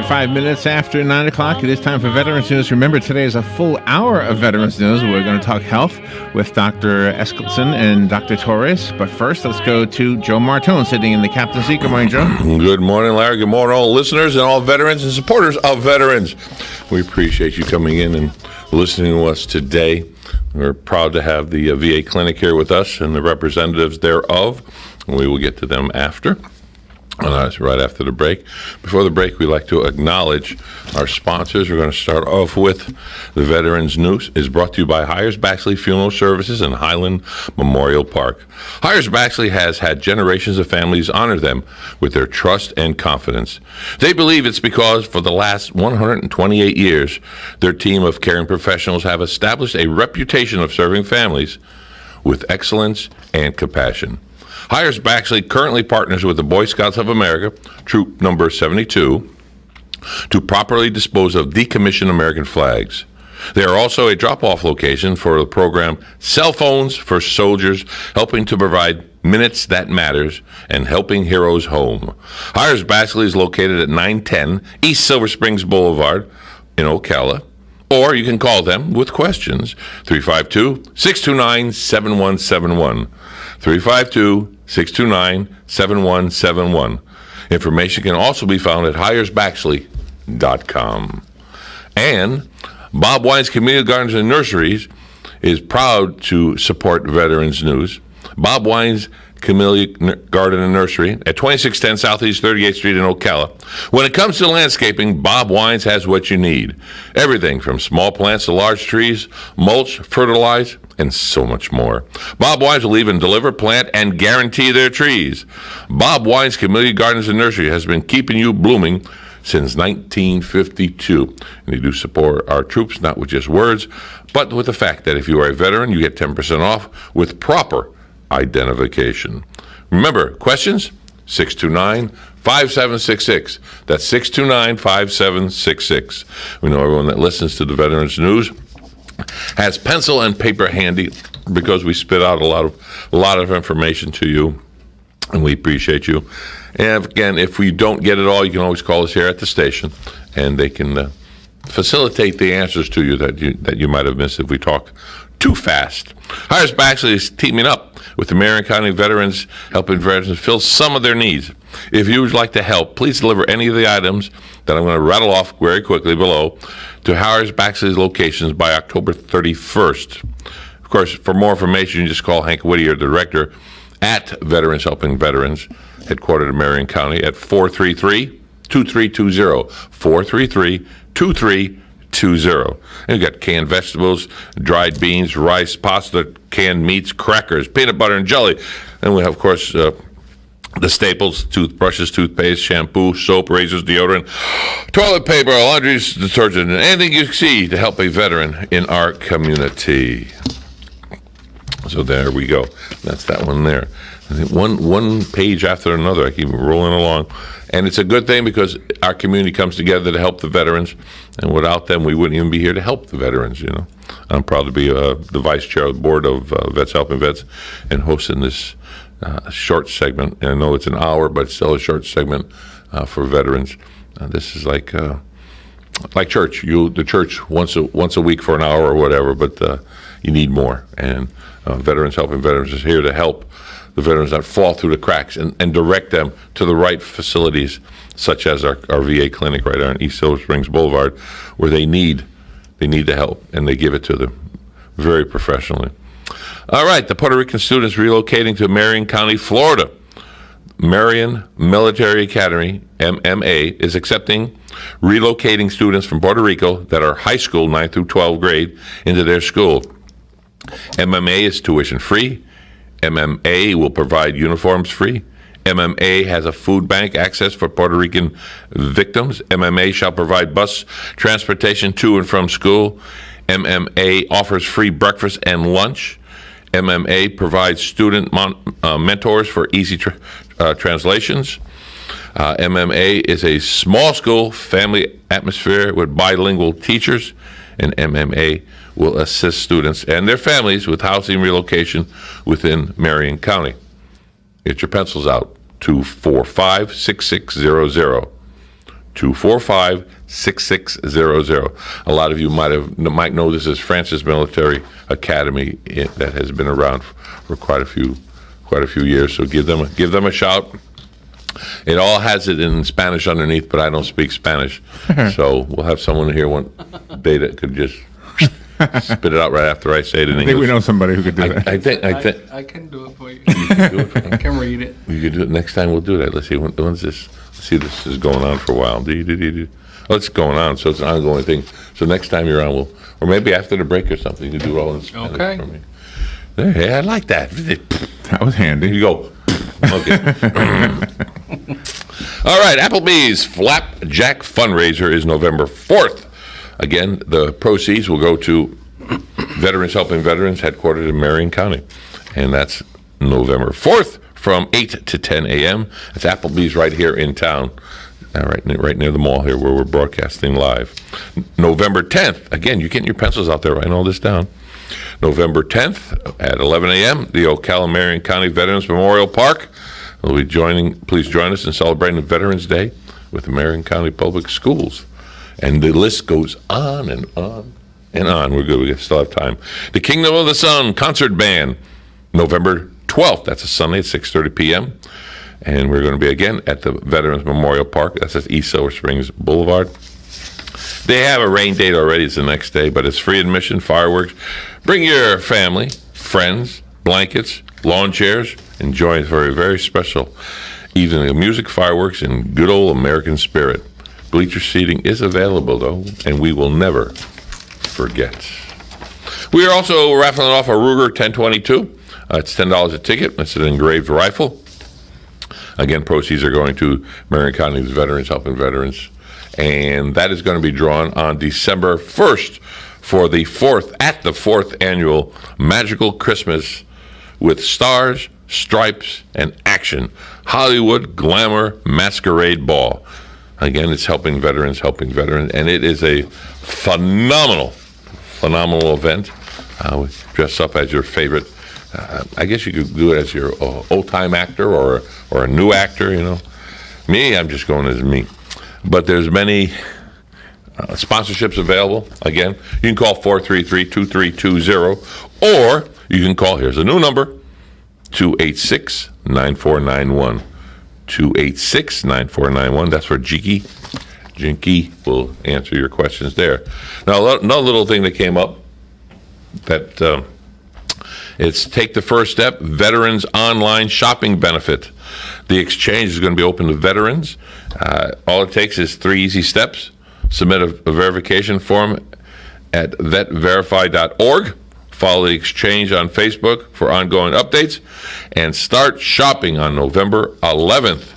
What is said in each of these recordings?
right, 5 minutes after 9 o'clock, it is time for Veterans News. Remember, today is a full hour of Veterans News. We're going to talk health with Dr. Eskelsen and Dr. Torres. But first, let's go to Joe Martone, sitting in the captain's seat. Good morning, Joe. Good morning, Larry. Good morning, all listeners and all veterans and supporters of veterans. We appreciate you coming in and listening to us today. We're proud to have the VA clinic here with us and the representatives thereof. We will get to them after. Right after the break. Before the break, we'd like to acknowledge our sponsors. We're going to start off with the Veterans News. Is brought to you by Hires Baxley Funeral Services in Highland Memorial Park. Hires Baxley has had generations of families honor them with their trust and confidence. They believe it's because for the last 128 years, their team of caring professionals have established a reputation of serving families with excellence and compassion. Hires Baxley currently partners with the Boy Scouts of America, Troop Number 72, to properly dispose of decommissioned American flags. They are also a drop-off location for the program Cell Phones for Soldiers, helping to provide minutes that matters and helping heroes home. Hires Baxley is located at 910 East Silver Springs Boulevard in Ocala. Or you can call them with questions, 352-629-7171, 352-629-7171. Information can also be found at hiresbaxley.com. And Bob Wine's Community Gardens and Nurseries is proud to support Veterans News. Bob Wine's Community Garden and Nursery at 2610 Southeast 38th Street in Ocala. When it comes to landscaping, Bob Wines has what you need. Everything from small plants to large trees, mulch, fertilize, and so much more. Bob Wines will even deliver, plant, and guarantee their trees. Bob Wines Community Gardens and Nursery has been keeping you blooming since 1952. And they do support our troops, not with just words, but with the fact that if you are a veteran, you get 10% off with proper identification. Remember, questions? 629-5766. That's 629-5766. We know everyone that listens to the Veterans News has pencil and paper handy because we spit out a lot of information to you, and we appreciate you. And again, if we don't get it all, you can always call us here at the station, and they can facilitate the answers to you that you might have missed if we talk too fast. Hires Baxley is teaming up with the Marion County Veterans, helping veterans fill some of their needs. If you would like to help, please deliver any of the items that I'm going to rattle off very quickly below to Hires Baxley's locations by October 31st. Of course, for more information, you just call Hank Whittier, the director at Veterans Helping Veterans, headquartered in Marion County, at 433-2320, 433-2320. And you got canned vegetables, dried beans, rice, pasta, canned meats, crackers, peanut butter, and jelly. And we have, of course, the staples: toothbrushes, toothpaste, shampoo, soap, razors, deodorant, toilet paper, laundry detergent, and anything you see to help a veteran in our community. So there we go. That's that one there. One page after another. I keep rolling along. And it's a good thing because our community comes together to help the veterans. And without them, we wouldn't even be here to help the veterans, you know. I'm proud to be the vice chair of the board of Vets Helping Vets and hosting this short segment. And I know it's an hour, but it's still a short segment for veterans. This is like church. The church once a week for an hour or whatever, but you need more. And Veterans Helping Veterans is here to help the veterans that fall through the cracks and direct them to the right facilities, such as our VA clinic right on East Silver Springs Boulevard, where they need the help, and they give it to them very professionally. All right, the Puerto Rican students relocating to Marion County, Florida. Marion Military Academy, MMA, is accepting relocating students from Puerto Rico that are high school, 9th through 12th grade, into their school. MMA is tuition free. MMA will provide uniforms free. MMA has a food bank access for Puerto Rican victims. MMA shall provide bus transportation to and from school. MMA offers free breakfast and lunch. MMA provides student mentors for easy translations. MMA is a small school family atmosphere with bilingual teachers, and MMA will assist students and their families with housing relocation within Marion County. Get your pencils out, 245-6600. 245-6600. A lot of you might know this as Francis Military Academy that has been around for quite a few years. So give them a shout. It all has it in Spanish underneath, but I don't speak Spanish, so we'll have someone here one day that could just spit it out right after I say it in English. I think we know somebody who could do that. I can do it for you. You can do it for me. I can read it. You can do it next time. We'll do that. Let's see when's this. Let's see, this is going on for a while. Oh, it's going on, so it's an ongoing thing. So next time you're on, or maybe after the break or something, you can do it all in Spanish for me. Hey, I like that. That was handy. You go. Okay. All right, Applebee's Flapjack fundraiser is November 4th. Again, the proceeds will go to Veterans Helping Veterans, headquartered in Marion County. And that's November 4th from 8 to 10 a.m. It's Applebee's right here in town, right near the mall here where we're broadcasting live. November 10th, again, you're getting your pencils out there, writing all this down. November 10th at 11 a.m., the Ocala Marion County Veterans Memorial Park. Please join us in celebrating Veterans Day with the Marion County Public Schools. And the list goes on and on and on. We're good. We still have time. The Kingdom of the Sun Concert Band, November 12th. That's a Sunday at 6:30 p.m. And we're going to be again at the Veterans Memorial Park. That's at East Silver Springs Boulevard. They have a rain date already. It's the next day, but it's free admission, fireworks. Bring your family, friends, blankets, lawn chairs. Enjoy it for a very special evening of music, fireworks, and good old American spirit. Bleacher seating is available, though, and we will never forget. We are also raffling off a Ruger 1022. It's $10 a ticket. It's an engraved rifle. Again, proceeds are going to Marion County's Veterans Helping Veterans. And that is going to be drawn on December 1st for the fourth annual Magical Christmas with Stars, Stripes, and Action Hollywood Glamour Masquerade Ball. Again, it's helping veterans, and it is a phenomenal event. We dress up as your favorite. I guess you could do it as your old-time actor or a new actor, you know. Me, I'm just going as me. But there's many sponsorships available. Again, you can call 433-2320, or you can call, here's a new number, 286-9491. 286-9491. That's for Jinky. Jinky will answer your questions there. Now, another little thing that came up that it's Take the First Step, Veterans Online Shopping Benefit. The exchange is going to be open to veterans. All it takes is 3 easy steps. Submit a verification form at vetverify.org. Follow the exchange on Facebook for ongoing updates, and start shopping on November 11th,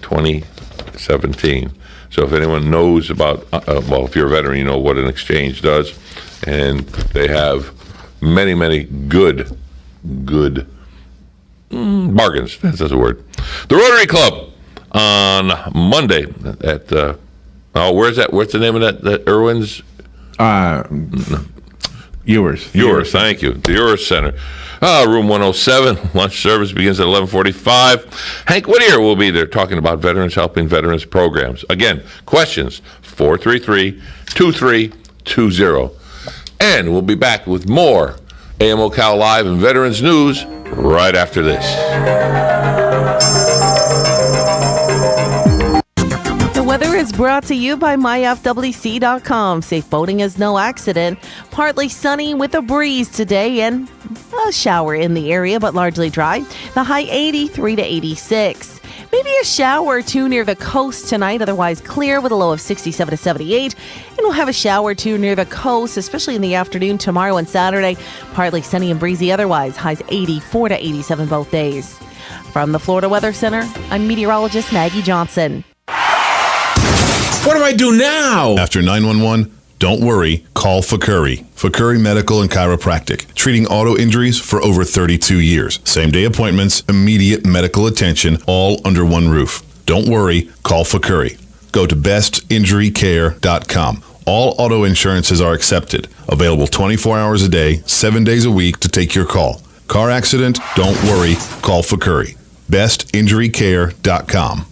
2017. So if anyone knows about, if you're a veteran, you know what an exchange does, and they have many good bargains. That's the word. The Rotary Club on Monday at, where's that? What's the name of that Irwin's? Yours, thank you. The Yours Center. Room 107. Lunch service begins at 11:45. Hank Whittier will be there talking about Veterans Helping Veterans programs. Again, questions, 433-2320. And we'll be back with more AM Ocala Live and Veterans News right after this. The weather is brought to you by myfwc.com. Safe boating is no accident. Partly sunny with a breeze today and a shower in the area, but largely dry. The high 83 to 86. Maybe a shower or two near the coast tonight, otherwise clear with a low of 67 to 78. And we'll have a shower or two near the coast, especially in the afternoon tomorrow and Saturday. Partly sunny and breezy otherwise. Highs 84 to 87 both days. From the Florida Weather Center, I'm meteorologist Maggie Johnson. What do I do now? After 911, don't worry, call Fakuri. Fakuri Medical and Chiropractic, treating auto injuries for over 32 years. Same-day appointments, immediate medical attention, all under one roof. Don't worry, call Fakuri. Go to bestinjurycare.com. All auto insurances are accepted. Available 24 hours a day, 7 days a week to take your call. Car accident? Don't worry, call Fakuri. bestinjurycare.com.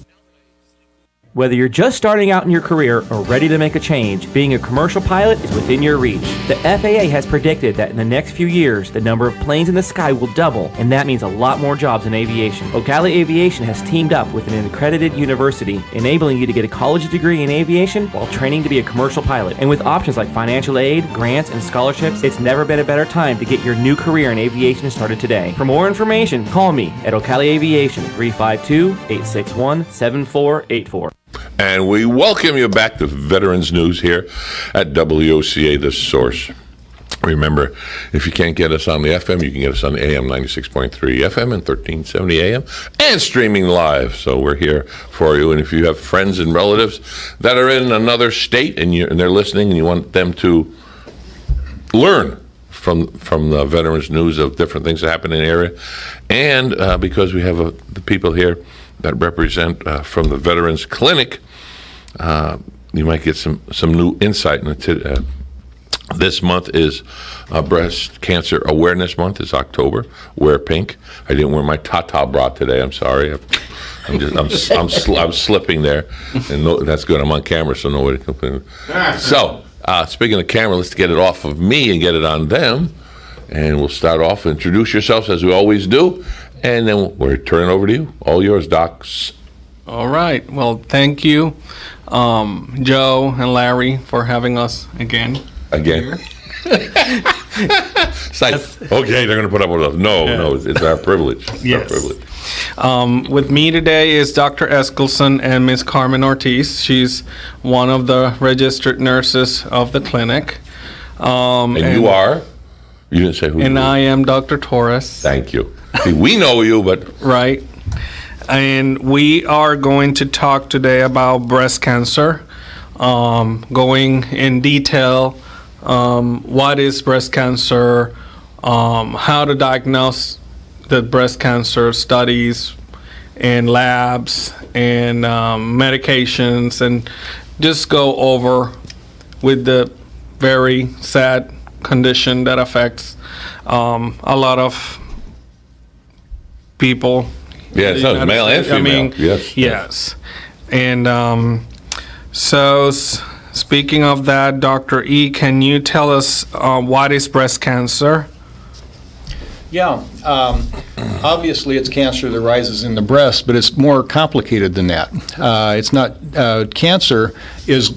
Whether you're just starting out in your career or ready to make a change, being a commercial pilot is within your reach. The FAA has predicted that in the next few years, the number of planes in the sky will double, and that means a lot more jobs in aviation. Ocala Aviation has teamed up with an accredited university, enabling you to get a college degree in aviation while training to be a commercial pilot. And with options like financial aid, grants, and scholarships, it's never been a better time to get your new career in aviation started today. For more information, call me at Ocala Aviation, 352-861-7484. And we welcome you back to Veterans News here at WOCA, The Source. Remember, if you can't get us on the FM, you can get us on the AM 96.3 FM and 1370 AM and streaming live. So we're here for you. And if you have friends and relatives that are in another state and they're listening and you want them to learn from the Veterans News of different things that happen in the area, and because we have the people here that represent from the Veterans Clinic, you might get some new insight into this month is Breast Cancer Awareness Month. It's October. Wear pink. I didn't wear my Tata bra today. I'm sorry. I'm slipping there, and that's good. I'm on camera, so nobody can complain. So, speaking of camera, let's get it off of me and get it on them, and we'll start off. Introduce yourselves as we always do, and then we're turning over to you. All yours, docs. All right. Well, thank you, Joe and Larry, for having us again. It's like, okay, they're going to put up with us. No, it's our privilege. Yes. Our privilege. With me today is Dr. Eskildsen and Ms. Carmen Ortiz. She's one of the registered nurses of the clinic. And you are? You didn't say who you And were. I am Dr. Torres. Thank you. See, we know you, but Right. And we are going to talk today about breast cancer, going in detail. What is breast cancer, how to diagnose the breast cancer, studies and labs and medications, and just go over with the very sad condition that affects a lot of people. yeah, so it's male and female. Yes. And so speaking of that, Dr. E, can you tell us what is breast cancer? Yeah, obviously it's cancer that rises in the breast, but it's more complicated than that. It's not, cancer is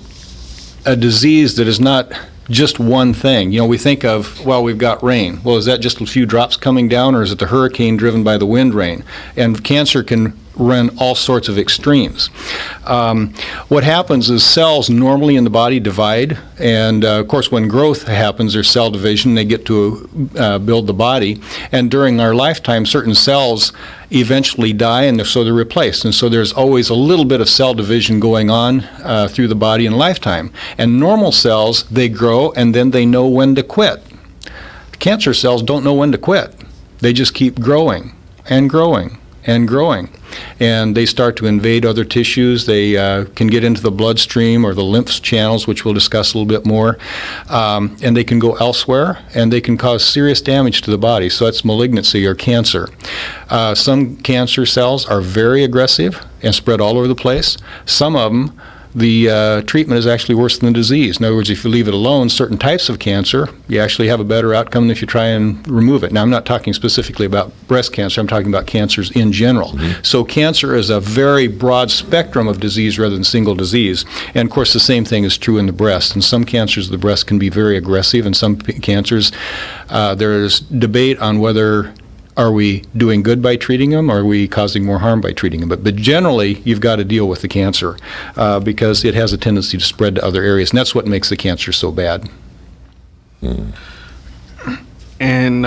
a disease that is not just one thing. You know, we think of, well, we've got rain. Well, is that just a few drops coming down, or is it the hurricane driven by the wind rain? And cancer can run all sorts of extremes. What happens is cells normally in the body divide, and of course when growth happens, there's cell division, they get to build the body, and during our lifetime certain cells eventually die, and so they're replaced, and so there's always a little bit of cell division going on through the body in lifetime. And normal cells, they grow and then they know when to quit. Cancer cells don't know when to quit. They just keep growing and growing and growing, and they start to invade other tissues. They can get into the bloodstream or the lymph channels, which we'll discuss a little bit more, and they can go elsewhere, and they can cause serious damage to the body. So that's malignancy or cancer. Some cancer cells are very aggressive and spread all over the place. Some of them, the treatment is actually worse than the disease. In other words, if you leave it alone, certain types of cancer, you actually have a better outcome than if you try and remove it. Now, I'm not talking specifically about breast cancer. I'm talking about cancers in general. Mm-hmm. So cancer is a very broad spectrum of disease rather than single disease. And, of course, the same thing is true in the breast. And some cancers of the breast can be very aggressive, and some cancers, there's debate on whether are we doing good by treating them, or are we causing more harm by treating them? But generally, you've got to deal with the cancer because it has a tendency to spread to other areas, and that's what makes the cancer so bad. And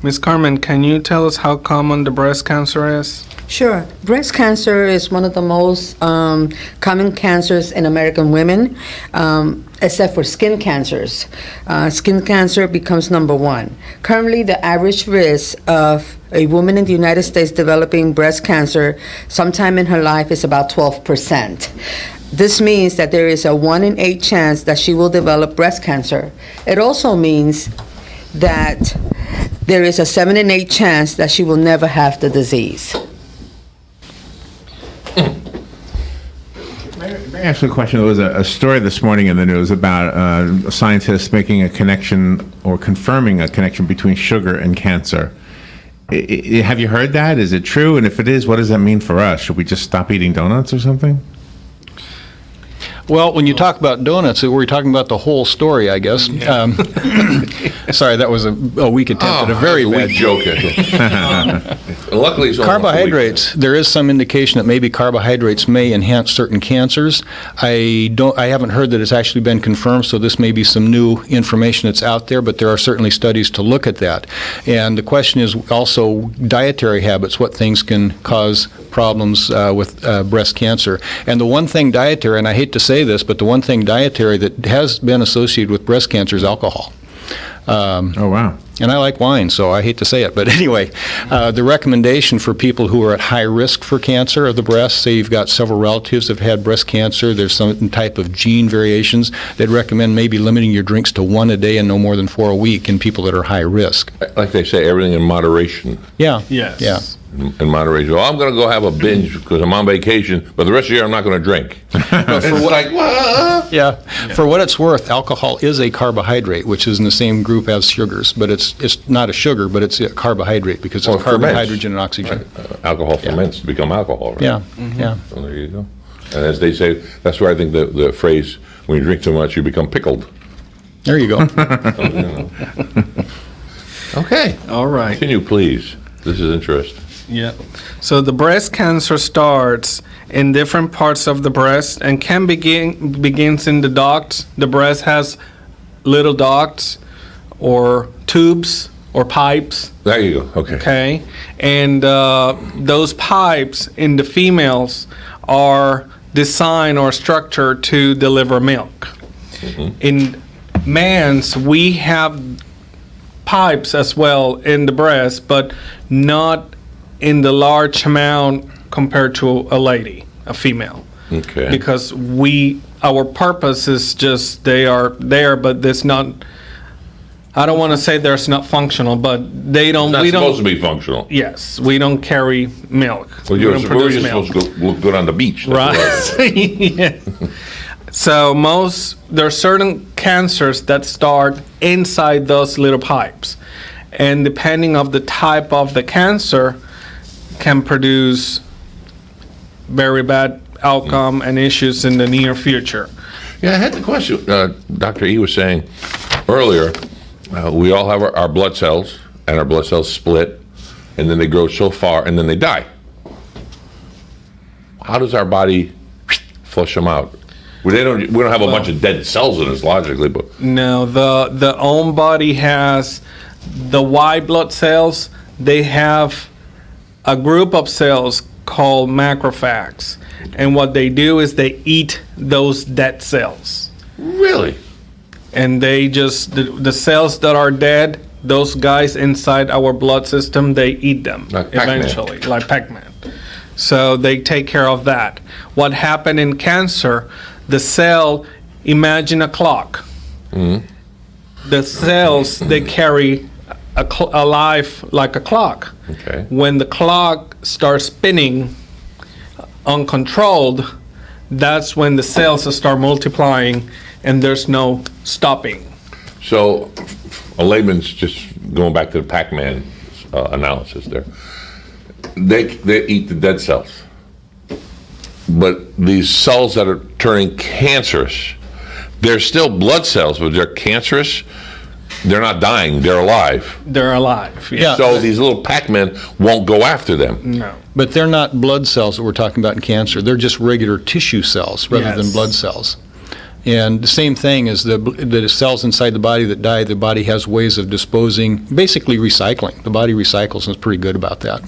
Ms. Carmen, can you tell us how common the breast cancer is? Sure. Breast cancer is one of the most common cancers in American women, except for skin cancers. Skin cancer becomes number one. Currently, the average risk of a woman in the United States developing breast cancer sometime in her life is about 12%. This means that there is a 1 in 8 chance that she will develop breast cancer. It also means that there is a 7 in 8 chance that she will never have the disease. ask you a question? There was a story this morning in the news about a scientist making a connection or confirming a connection between sugar and cancer. Have you heard that? Is it true? And if it is, what does that mean for us? Should we just stop eating donuts or something? Well, when you talk about donuts, we're talking about the whole story, I guess. Sorry, that was a weak attempt at a very bad joke. Luckily, it's only carbohydrates. There is some indication that maybe carbohydrates may enhance certain cancers. I haven't heard that it's actually been confirmed, so this may be some new information that's out there, but there are certainly studies to look at that. And the question is also dietary habits, what things can cause problems with breast cancer. And the one thing dietary, and I hate to say this, but the one thing dietary that has been associated with breast cancer is alcohol. Oh, wow. And I like wine, so I hate to say it. But anyway, the recommendation for people who are at high risk for cancer of the breast, say you've got several relatives that have had breast cancer, there's some type of gene variations, they'd recommend maybe limiting your drinks to 1 a day and no more than 4 a week in people that are high risk. Like they say, everything in moderation. Yeah. Yes. Yeah. In moderation. Well, I'm going to go have a binge because I'm on vacation, but the rest of the year I'm not going to drink. But for what? Yeah. For what it's worth, alcohol is a carbohydrate, which is in the same group as sugars, but it's not a sugar, but it's a carbohydrate because it's carbon, ferments. hydrogen, and oxygen. Alcohol ferments to become alcohol, right? Yeah. Yeah. So there you go. And as they say, that's where I think the phrase, when you drink too much, you become pickled. There you go. So, you know. Okay. All right. Continue, please. This is interesting. Yeah. So the breast cancer starts in different parts of the breast and begins in the ducts. The breast has little ducts or tubes or pipes. There you go. Okay. Okay. And those pipes in the females are designed or structured to deliver milk. In mans, we have pipes as well in the breast, but not in the large amount compared to a lady, a female. Okay. Because our purpose is just they are there, but there's not. I don't want to say there's not functional, but they don't. Not we supposed don't. to be functional. Yes, we don't carry milk. Well, We you're don't produce supposed to milk. go look good on the beach. That's Right. Yeah. So there are certain cancers that start inside those little pipes, and depending of the type of the cancer, can produce very bad outcome and issues in the near future. Yeah, I had the question. Dr. E was saying earlier, we all have our blood cells, and our blood cells split, and then they grow so far, and then they die. How does our body flush them out? We don't have a bunch of dead cells in us, logically, but No, the own body has the white blood cells. They have a group of cells called macrophages, and what they do is they eat those dead cells. really, And they just the cells that are dead, those guys inside our blood system, they eat them Like Pac-Man. eventually, like Pac-Man. So they take care of that. What happened in cancer? The cell, imagine a clock. The cells, they carry a life like a clock. Okay. When the clock starts spinning uncontrolled, that's when the cells start multiplying and there's no stopping. So a layman's just going back to the Pac-Man analysis there. They eat the dead cells. But these cells that are turning cancerous, they're still blood cells, but they're cancerous. They're not dying, they're alive. They're alive. Yeah. So these little Pac-Men won't go after them. No. But they're not blood cells that we're talking about in cancer. They're just regular tissue cells rather than Yes. blood cells. And the same thing is the cells inside the body that die, the body has ways of disposing, basically recycling. The body recycles and is pretty good about that.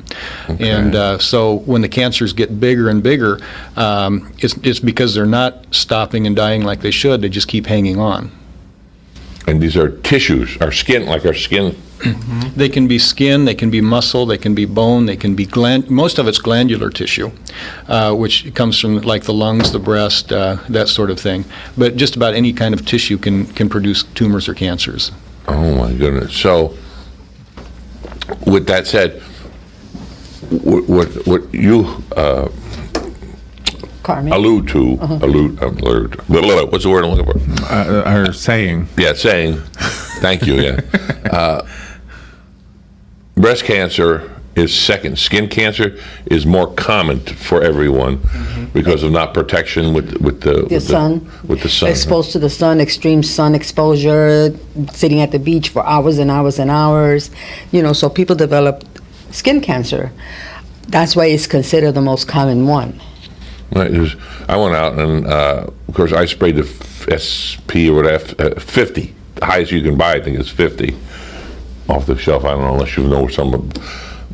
Okay. And so when the cancers get bigger and bigger, it's because they're not stopping and dying like they should. They just keep hanging on. And these are tissues, our skin, like our skin. They can be skin, they can be muscle, they can be bone, they can be most of it's glandular tissue, which comes from like the lungs, the breast, that sort of thing. But just about any kind of tissue can produce tumors or cancers. Oh my goodness. So with that said, what you Carmen. allude to, what's the word I'm looking for? Her saying. Yeah, saying, thank you, yeah. Breast cancer is second. Skin cancer is more common for everyone because of not protection with the sun. With the sun. Exposed to the sun, extreme sun exposure, sitting at the beach for hours and hours and hours. So people develop skin cancer. That's why it's considered the most common one. Right. I went out and, of course, I sprayed the SP or whatever, 50. The highest you can buy, I think, is 50 off the shelf. I don't know unless you know some.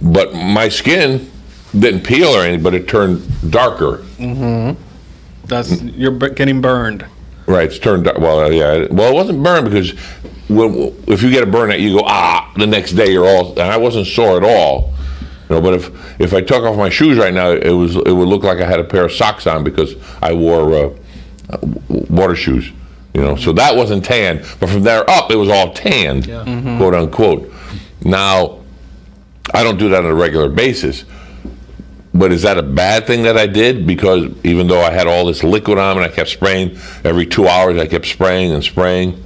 But my skin didn't peel or anything, but it turned darker. You're getting burned. Right, it's turned dark. Well, yeah. Well, it wasn't burned because if you get a burn, you go, the next day you're all, and I wasn't sore at all. But if I took off my shoes right now, it would look like I had a pair of socks on because I wore water shoes. So that wasn't tan, but from there up, it was all tanned, quote unquote. Now, I don't do that on a regular basis, but is that a bad thing that I did? Because even though I had all this liquid on and I kept spraying every 2 hours, I kept spraying and spraying.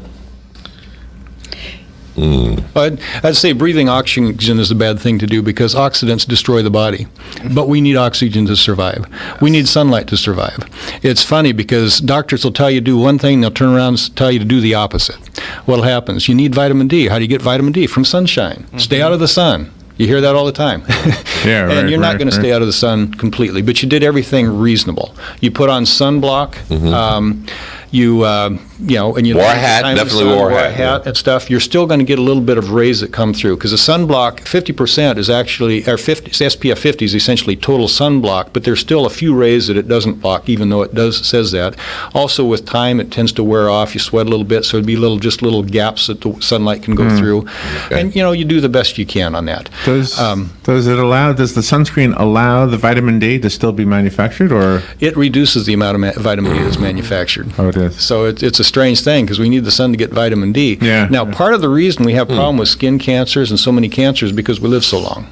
I'd say breathing oxygen is a bad thing to do because oxidants destroy the body. But we need oxygen to survive. We need sunlight to survive. It's funny because doctors will tell you to do one thing, they'll turn around and tell you to do the opposite. What happens? You need vitamin D. How do you get vitamin D? From sunshine. Stay out of the sun. You hear that all the time. Yeah, and you're not going to stay out of the sun completely, but you did everything reasonable. You put on sunblock. And you wore a hat, definitely wore a hat and stuff. You're still going to get a little bit of rays that come through because the sunblock, 50% is actually, or 50, SPF 50 is essentially total sunblock, but there's still a few rays that it doesn't block, even though it says that. Also, with time, it tends to wear off. You sweat a little bit, so it'd be just little gaps that the sunlight can go through. Okay. And you do the best you can on that. Does the sunscreen allow the vitamin D to still be manufactured, or it reduces the amount of vitamin D that's manufactured? Oh, it is. So it's a strange thing because we need the sun to get vitamin D. Yeah. Now, part of the reason we have problem with skin cancers and so many cancers is because we live so long.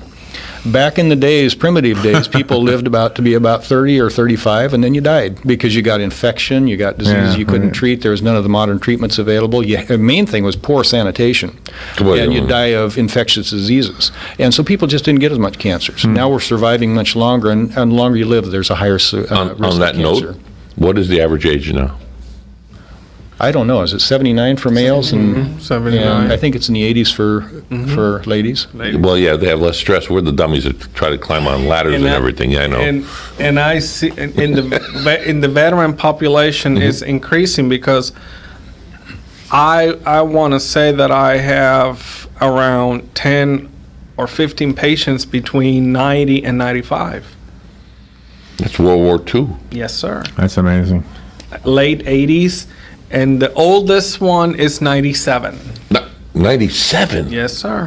Back in the days, primitive days, people lived to be about 30 or 35, and then you died because you got infection, you got disease you couldn't treat. There was none of the modern treatments available. The main thing was poor sanitation, and you die of infectious diseases. And so people just didn't get as much cancers. Now we're surviving much longer, and the longer you live, there's a higher risk of cancer. On that note, what is the average age now? I don't know. Is it 79 for males? And 79. I think it's in the 80s for ladies. Well, yeah, they have less stress. We're the dummies that try to climb on ladders and everything. Yeah, I know. And I see in the veteran population is increasing because I want to say that I have around 10 or 15 patients between 90 and 95. That's World War II. Yes, sir. That's amazing. Late 80s. And the oldest one is 97. 97? Yes, sir.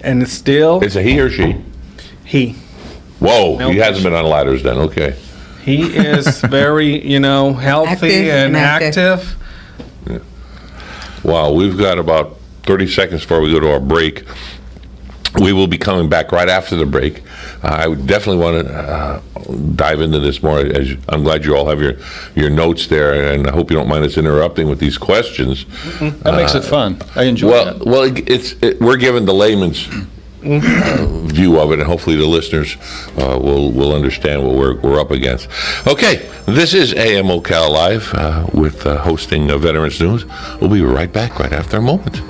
And it's still... Is it he or she? He. Whoa, No he hasn't been on ladders then, okay. He is very, healthy and active. Yeah. Wow, we've got about 30 seconds before we go to our break. We will be coming back right after the break. I would definitely want to dive into this more. I'm glad you all have your notes there, and I hope you don't mind us interrupting with these questions. That makes it fun. I enjoy that. Well, we're given the layman's view of it, and hopefully the listeners will understand what we're up against. Okay, this is AM OCal Live with hosting Veterans News. We'll be right back right after a moment.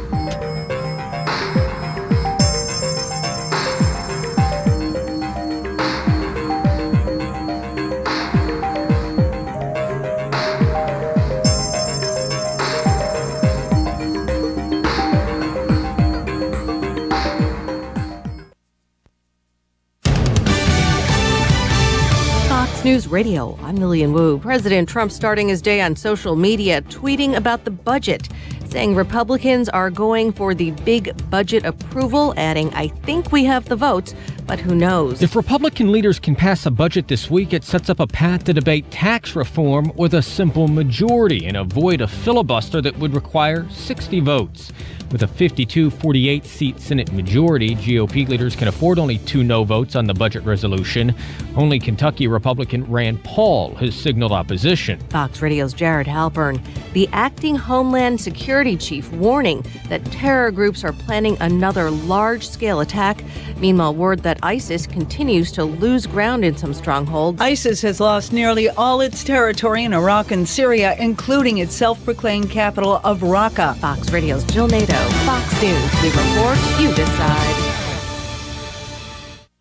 News Radio. I'm Lillian Wu. President Trump starting his day on social media, tweeting about the budget, saying Republicans are going for the big budget approval, adding, "I think we have the votes, But who knows? If Republican leaders can pass a budget this week, it sets up a path to debate tax reform with a simple majority and avoid a filibuster that would require 60 votes. With a 52-48 seat Senate majority, GOP leaders can afford only 2 no votes on the budget resolution. Only Kentucky Republican Rand Paul has signaled opposition. Fox Radio's Jared Halpern, the acting Homeland Security chief, warning that terror groups are planning another large-scale attack. Meanwhile, word that ISIS continues to lose ground in some strongholds. ISIS has lost nearly all its territory in Iraq and Syria, including its self-proclaimed capital of Raqqa. Fox Radio's Jill Nato, Fox News. We report, you decide.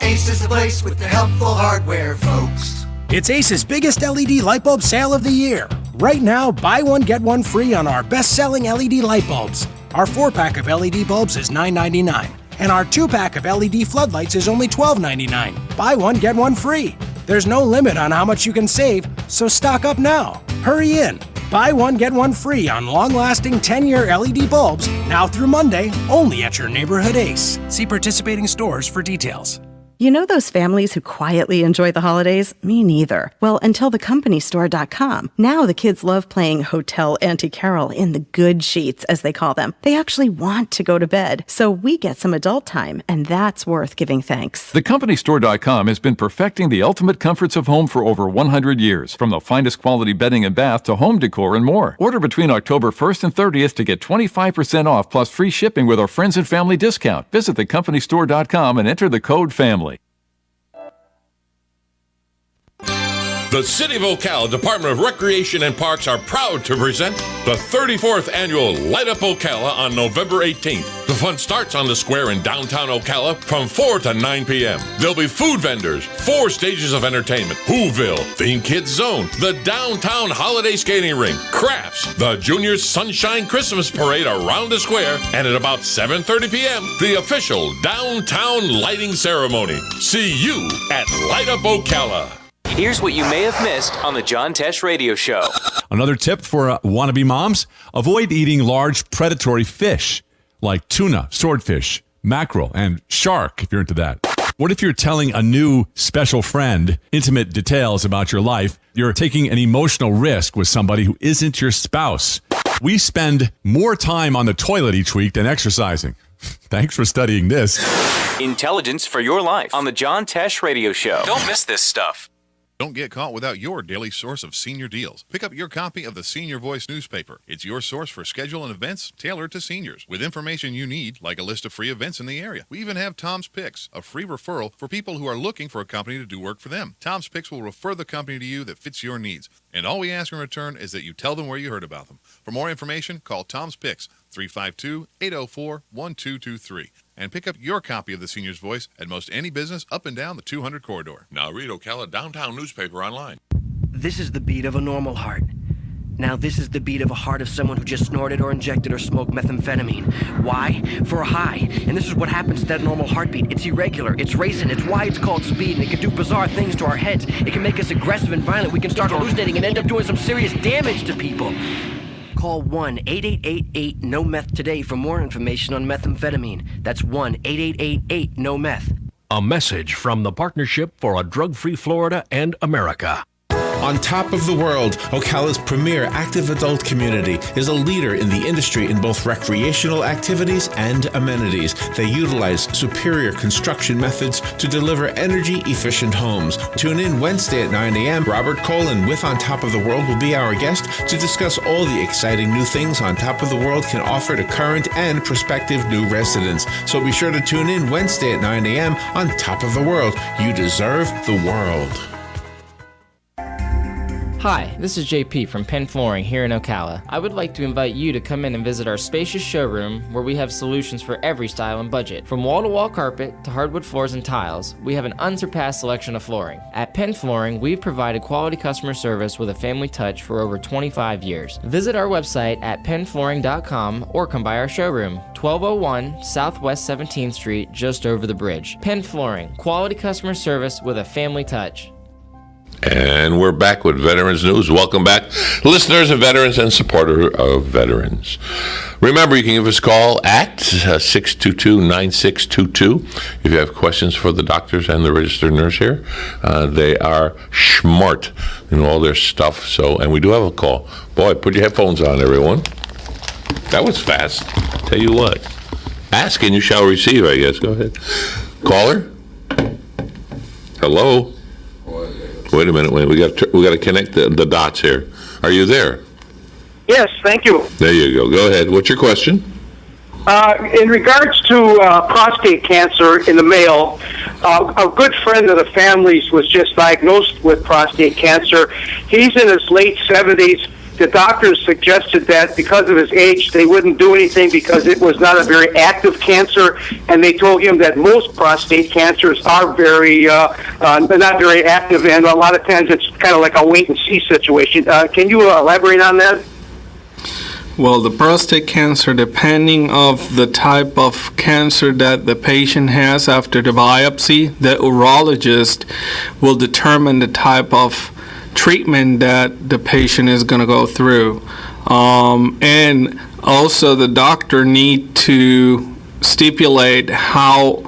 Ace is the place with the helpful hardware, folks. It's Ace's biggest LED light bulb sale of the year. Right now, buy one, get one free on our best-selling LED light bulbs. Our 4-pack of LED bulbs is $9.99, and our 2-pack of LED floodlights is only $12.99. Buy one, get one free. There's no limit on how much you can save, so stock up now. Hurry in. Buy one, get one free on long-lasting 10-year LED bulbs, now through Monday, only at your neighborhood Ace. See participating stores for details. You know those families who quietly enjoy the holidays? Me neither. Well, until thecompany.store.com. Now the kids love playing Hotel Auntie Carol in the good sheets, as they call them. They actually want to go to bed, so we get some adult time, and that's worth giving thanks. Thecompany.store.com has been perfecting the ultimate comforts of home for over 100 years. From the finest quality bedding and bath to home decor and more. Order between October 1st and 30th to get 25% off plus free shipping with our friends and family discount. Visit thecompany.store.com and enter the code FAMILY. The City of Ocala Department of Recreation and Parks are proud to present the 34th annual Light Up Ocala on November 18th. The fun starts on the square in downtown Ocala from 4 to 9 p.m. There'll be food vendors, 4 stages of entertainment, Whoville, Theme Kids Zone, the downtown holiday skating rink, crafts, the Juniors Sunshine Christmas Parade around the square, and at about 7:30 p.m., the official downtown lighting ceremony. See you at Light Up Ocala. Here's what you may have missed on the John Tesh Radio Show. Another tip for wannabe moms: avoid eating large predatory fish like tuna, swordfish, mackerel, and shark if you're into that. What if you're telling a new special friend intimate details about your life? You're taking an emotional risk with somebody who isn't your spouse. We spend more time on the toilet each week than exercising. Thanks for studying this. Intelligence for your life on the John Tesh Radio Show. Don't miss this stuff. Don't get caught without your daily source of senior deals. Pick up your copy of the Senior Voice newspaper. It's your source for schedule and events tailored to seniors, with information you need, like a list of free events in the area. We even have Tom's Picks, a free referral for people who are looking for a company to do work for them. Tom's Picks will refer the company to you that fits your needs, and all we ask in return is that you tell them where you heard about them. For more information, call Tom's Picks, 352-804-1223. And pick up your copy of the Senior's Voice at most any business up and down the 200 corridor. Now read Ocala Downtown newspaper online. This is the beat of a normal heart. Now this is the beat of a heart of someone who just snorted or injected or smoked methamphetamine. Why? For a high. And this is what happens to that normal heartbeat. It's irregular, it's racing, it's why it's called speed, and it can do bizarre things to our heads. It can make us aggressive and violent. We can start hallucinating and end up doing some serious damage to people. Call 1-8888-NO-METH today for more information on methamphetamine. That's 1-8888-NO-METH. A message from the Partnership for a Drug-Free Florida and America. On top of the world, Ocala's premier active adult community is a leader in the industry in both recreational activities and amenities. They utilize superior construction methods to deliver energy-efficient homes. Tune in Wednesday at 9 a.m. Robert Colin with On Top of the World will be our guest to discuss all the exciting new things On Top of the World can offer to current and prospective new residents. So be sure to tune in Wednesday at 9 a.m. on Top of the World. You deserve the world. Hi, this is JP from Penn Flooring here in Ocala. I would like to invite you to come in and visit our spacious showroom where we have solutions for every style and budget. From wall-to-wall carpet to hardwood floors and tiles, we have an unsurpassed selection of flooring. At Penn Flooring, we've provided quality customer service with a family touch for over 25 years. Visit our website at pennflooring.com or come by our showroom, 1201 Southwest 17th Street, just over the bridge. Penn Flooring, quality customer service with a family touch. And we're back with Veterans News. Welcome back, listeners of veterans and supporters of veterans. Remember, you can give us a call at 622-9622 if you have questions for the doctors and the registered nurse here. They are smart in all their stuff. And we do have a call. Boy, put your headphones on, everyone. That was fast. Tell you what. Ask and you shall receive, I guess. Go ahead. Caller? Hello? Wait a minute. We got to connect the dots here. Are you there? Yes, thank you. There you go. Go ahead. What's your question? In regards to prostate cancer in the male, a good friend of the family's was just diagnosed with prostate cancer. He's in his late 70s. The doctors suggested that because of his age, they wouldn't do anything because it was not a very active cancer, and they told him that most prostate cancers are very not very active, and a lot of times it's kind of like a wait-and-see situation. Can you elaborate on that? Well, the prostate cancer, depending of the type of cancer that the patient has after the biopsy, the urologist will determine the type of treatment that the patient is going to go through. And also the doctor need to stipulate how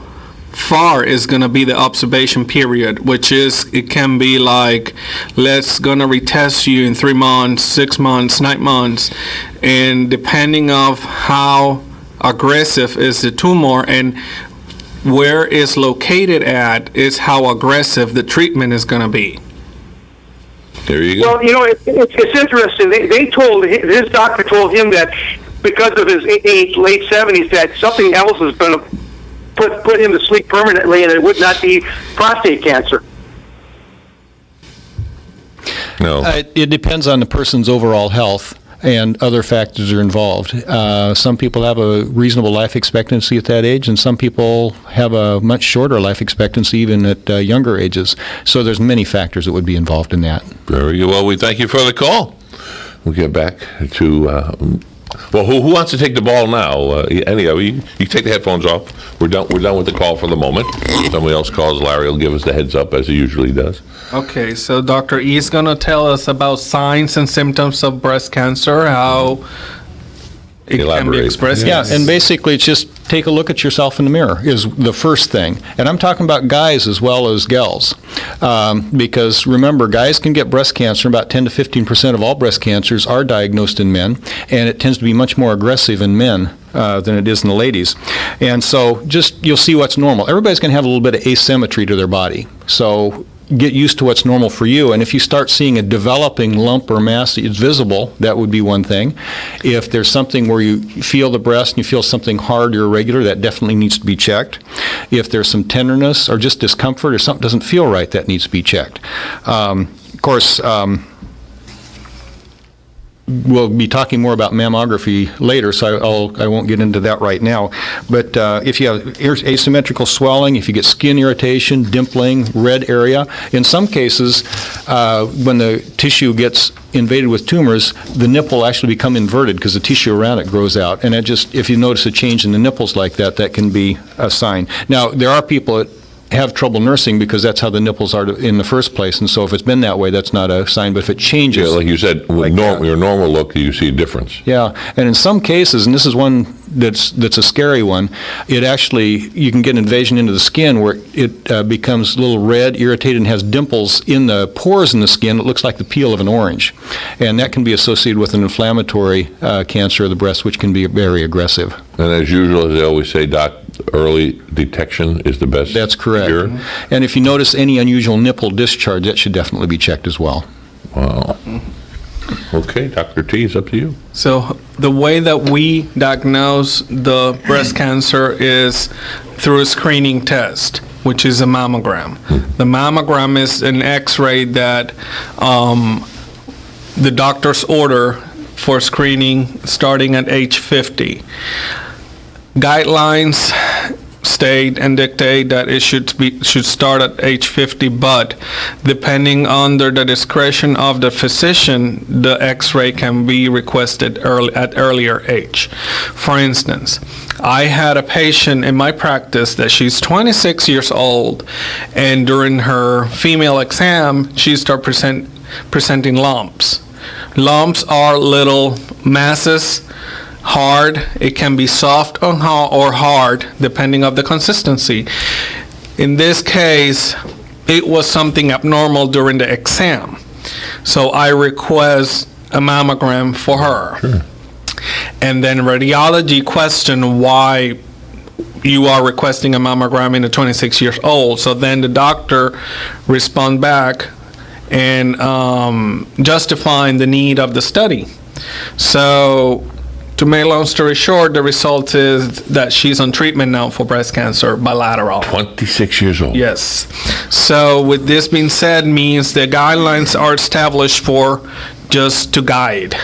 far is going to be the observation period, which is, it can be like, let's going to retest you in 3 months, 6 months, 9 months, and depending of how aggressive is the tumor and where it's located at is how aggressive the treatment is going to be. There you go. Well, it's interesting. His doctor told him that because of his age, late 70s, that something else is going to put him to sleep permanently, and it would not be prostate cancer. No. It depends on the person's overall health, and other factors are involved. Some people have a reasonable life expectancy at that age, and some people have a much shorter life expectancy even at younger ages. So there's many factors that would be involved in that. Very well. We thank you for the call. We'll get back to... Well, who wants to take the ball now? Any of you? You take the headphones off. We're done with the call for the moment. Somebody else calls. Larry will give us the heads up as he usually does. Okay, so Dr. E is going to tell us about signs and symptoms of breast cancer, how it can be expressed. Yeah, and basically it's just take a look at yourself in the mirror is the first thing. And I'm talking about guys as well as gals. Because remember, guys can get breast cancer. About 10 to 15% of all breast cancers are diagnosed in men, and it tends to be much more aggressive in men than it is in the ladies. And so just you'll see what's normal. Everybody's going to have a little bit of asymmetry to their body. So get used to what's normal for you, and if you start seeing a developing lump or mass that is visible, that would be one thing. If there's something where you feel the breast and you feel something hard or irregular, that definitely needs to be checked. If there's some tenderness or just discomfort or something doesn't feel right, that needs to be checked. Of course, we'll be talking more about mammography later, so I won't get into that right now. But if you have asymmetrical swelling, if you get skin irritation, dimpling, red area, in some cases, when the tissue gets invaded with tumors, the nipple will actually become inverted because the tissue around it grows out. And if you notice a change in the nipples like that, that can be a sign. Now, there are people that have trouble nursing because that's how the nipples are in the first place, and so if it's been that way, that's not a sign. But if it changes, like you said, with your normal look, you see a difference. Yeah, and in some cases, and this is one that's a scary one, it actually, you can get an invasion into the skin where it becomes a little red, irritated, and has dimples in the pores in the skin. It looks like the peel of an orange, and that can be associated with an inflammatory cancer of the breast, which can be very aggressive. And as usual, as they always say, Doc, early detection is the best. That's correct. Cure. And if you notice any unusual nipple discharge, that should definitely be checked as well. Wow. Okay, Dr. T, it's up to you. So the way that we diagnose the breast cancer is through a screening test, which is a mammogram. The mammogram is an X-ray that the doctors order for screening starting at age 50. Guidelines state and dictate that it should start at age 50, but depending under the discretion of the physician, the X-ray can be requested at earlier age. For instance, I had a patient in my practice that she's 26 years old, and during her female exam, she started presenting lumps. Lumps are little masses, hard. It can be soft or hard, depending on the consistency. In this case, it was something abnormal during the exam. So I request a mammogram for her. Sure. And then radiology questioned why you are requesting a mammogram in a 26 years old. So then the doctor respond back and justifying the need of the study. So to make a long story short, the result is that she's on treatment now for breast cancer, bilateral. 26 years old. Yes. So with this being said, means the guidelines are established for just to guide,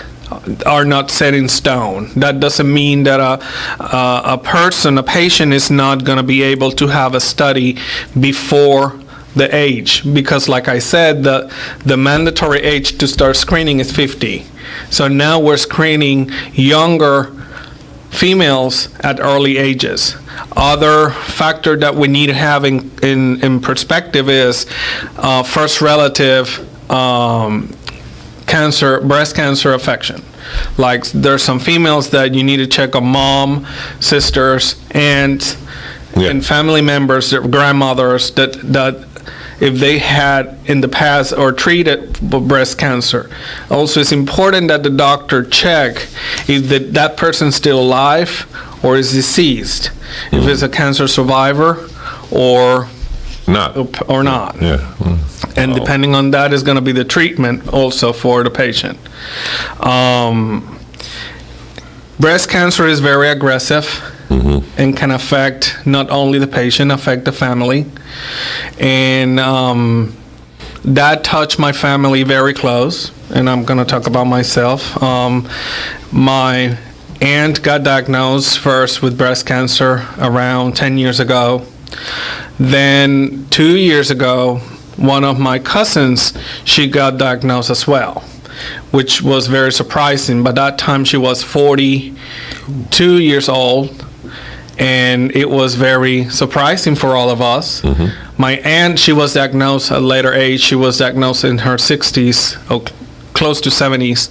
are not set in stone. That doesn't mean that a patient is not going to be able to have a study before the age, because like I said, the mandatory age to start screening is 50. So now we're screening younger females at early ages. Other factor that we need to have in perspective is first relative breast cancer affection. Like there's some females that you need to check on mom, sisters, aunts, and family members, their grandmothers, that if they had in the past or treated breast cancer. Also, it's important that the doctor check if that person's still alive or is deceased. If it's a cancer survivor or not. Yeah. And depending on that is going to be the treatment also for the patient. Breast cancer is very aggressive. And can affect not only the patient, affect the family. And that touched my family very close. And I'm going to talk about myself. My aunt got diagnosed first with breast cancer around 10 years ago. Then 2 years ago, one of my cousins, she got diagnosed as well, which was very surprising. By that time, she was 42 years old. And it was very surprising for all of us. My aunt, she was diagnosed at a later age. She was diagnosed in her 60s, close to 70s,